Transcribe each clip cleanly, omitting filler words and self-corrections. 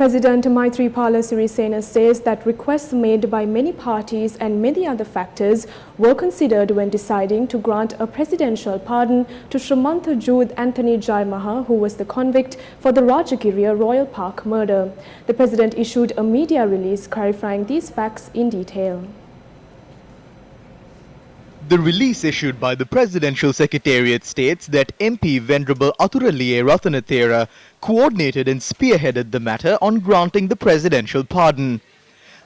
President Maithripala Sirisena says that requests made by many parties and many other factors were considered when deciding to grant a presidential pardon to Srimantha Jude Anthony Jayamaha, who was the convict for the Rajagiriya Royal Park murder. The President issued a media release clarifying these facts in detail. The release issued by the Presidential Secretariat states that MP Venerable Athuraliye Rathanathera coordinated and spearheaded the matter on granting the presidential pardon.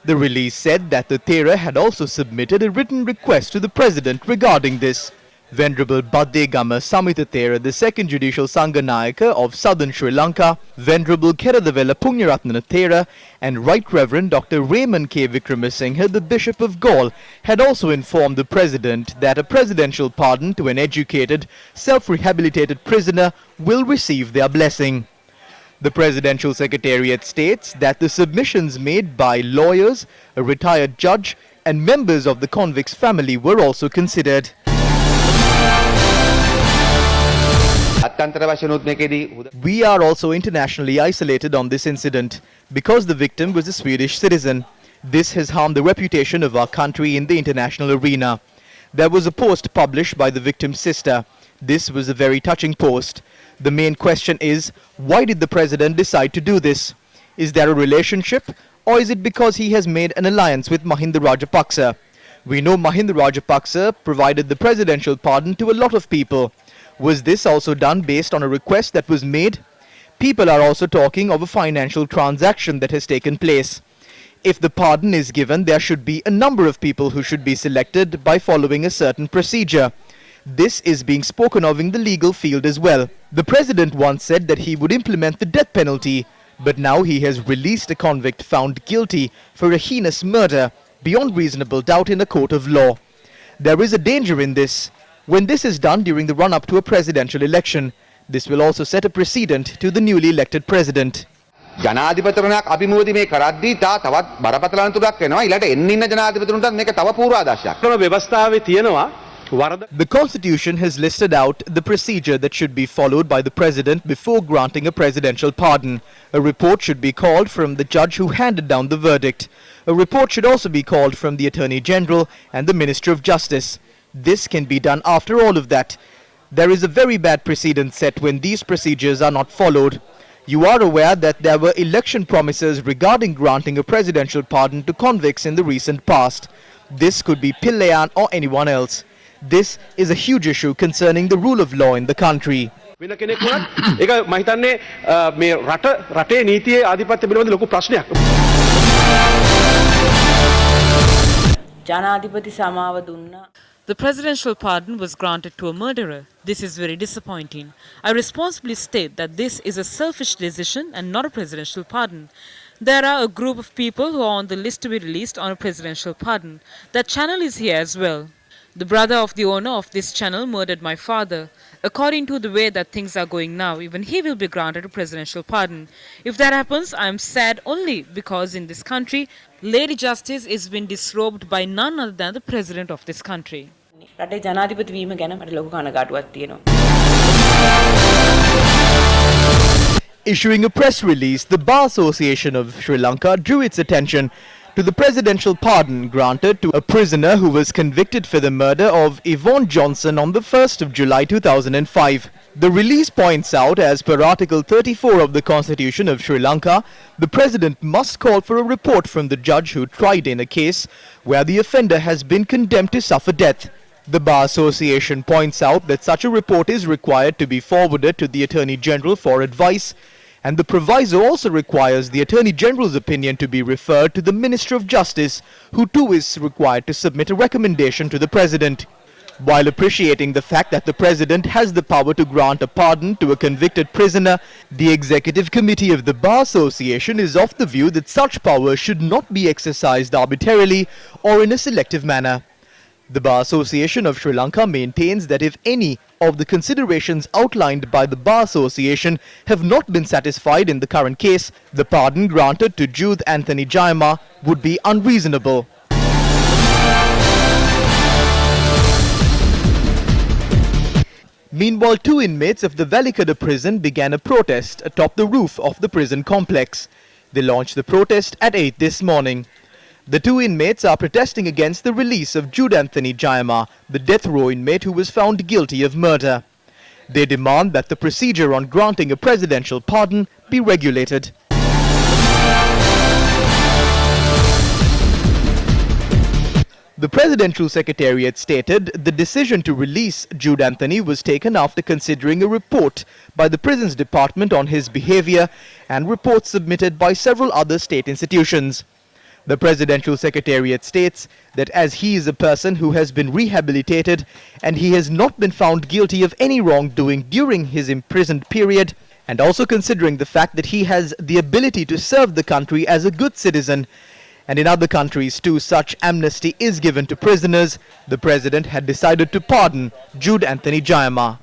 The release said that the Thera had also submitted a written request to the President regarding this. Venerable Baddegama Samithathera, the second Judicial Sanganayaka of Southern Sri Lanka, Venerable Keradavela Punyarathanathera and Right Reverend Dr. Raymond K. Vikramasinghe, the Bishop of Gaul, had also informed the President that a presidential pardon to an educated, self-rehabilitated prisoner will receive their blessing. The Presidential Secretariat states that the submissions made by lawyers, a retired judge, and members of the convict's family were also considered. We are also internationally isolated on this incident because the victim was a Swedish citizen. This has harmed the reputation of our country in the international arena. There was a post published by the victim's sister. This was a very touching post. The main question is, why did the President decide to do this? Is there a relationship, or is it because he has made an alliance with Mahinda Rajapaksa? We know Mahinda Rajapaksa provided the presidential pardon to a lot of people. Was this also done based on a request that was made? People are also talking of a financial transaction that has taken place. If the pardon is given, there should be a number of people who should be selected by following a certain procedure. This is being spoken of in the legal field as well. The President once said that he would implement the death penalty, but now he has released a convict found guilty for a heinous murder beyond reasonable doubt in a court of law. There is a danger in this. When this is done during the run-up to a presidential election, this will also set a precedent to the newly elected president. ජනාධිපතිතුමනක් අපි මොකද මේ කරද්දී තවත් බරපතල අනතුරක් වෙනවා ඊළඟට එන්න ඉන්න ජනාධිපතිතුමන්ටත් මේක තව පූර්වාදර්ශයක්. ක්‍රම ව්‍යවස්ථාවේ තියෙනවා. The Constitution has listed out the procedure that should be followed by the President before granting a presidential pardon. A report should be called from the judge who handed down the verdict. A report should also be called from the Attorney General and the Minister of Justice. This can be done after all of that. There is a very bad precedent set when these procedures are not followed. You are aware that there were election promises regarding granting a presidential pardon to convicts in the recent past. This could be Pillayan or anyone else. This is a huge issue concerning the rule of law in the country. වෙන කෙනෙක් වුණත් ඒක මම හිතන්නේ මේ රටේ නීතියේ ආධිපත්‍ය පිළිබඳ ලොකු ප්‍රශ්නයක්. ජනාධිපති සමාව දුන්නා. The presidential pardon was granted to a murderer. This is very disappointing. I responsibly state that this is a selfish decision and not a presidential pardon. There are a group of people who are on the list to be released on a presidential pardon. That channel is here as well. The brother of the owner of this channel murdered my father. According to the way that things are going now, even he will be granted a presidential pardon. If that happens, I am sad only because in this country, Lady Justice is being disrobed by none other than the President of this country. රටේ ජනාධිපති වීම ගැන මට ලොකු කනගාටුවක් තියෙනවා. Issuing a press release, the Bar Association of Sri Lanka drew its attention to the presidential pardon granted to a prisoner who was convicted for the murder of Yvonne Johnson on the 1st of July 2005. The release points out, as per Article 34 of the Constitution of Sri Lanka, the President must call for a report from the judge who tried in a case where the offender has been condemned to suffer death. The Bar Association points out that such a report is required to be forwarded to the Attorney General for advice, and the proviso also requires the Attorney General's opinion to be referred to the Minister of Justice, who too is required to submit a recommendation to the President. While appreciating the fact that the President has the power to grant a pardon to a convicted prisoner, the Executive Committee of the Bar Association is of the view that such power should not be exercised arbitrarily or in a selective manner. The Bar Association of Sri Lanka maintains that if any of the considerations outlined by the Bar Association have not been satisfied in the current case, the pardon granted to Jude Anthony Jayama would be unreasonable. Meanwhile, 2 inmates of the Velikada prison began a protest atop the roof of the prison complex. They launched the protest at 8 this morning. The two inmates are protesting against the release of Jude Anthony Jayama, the death row inmate who was found guilty of murder. They demand that the procedure on granting a presidential pardon be regulated. The Presidential Secretariat stated the decision to release Jude Anthony was taken after considering a report by the Prisons Department on his behavior and reports submitted by several other state institutions. The Presidential Secretariat states that as he is a person who has been rehabilitated and he has not been found guilty of any wrongdoing during his imprisoned period, and also considering the fact that he has the ability to serve the country as a good citizen, and in other countries too such amnesty is given to prisoners, the President had decided to pardon Jude Anthony Jayama.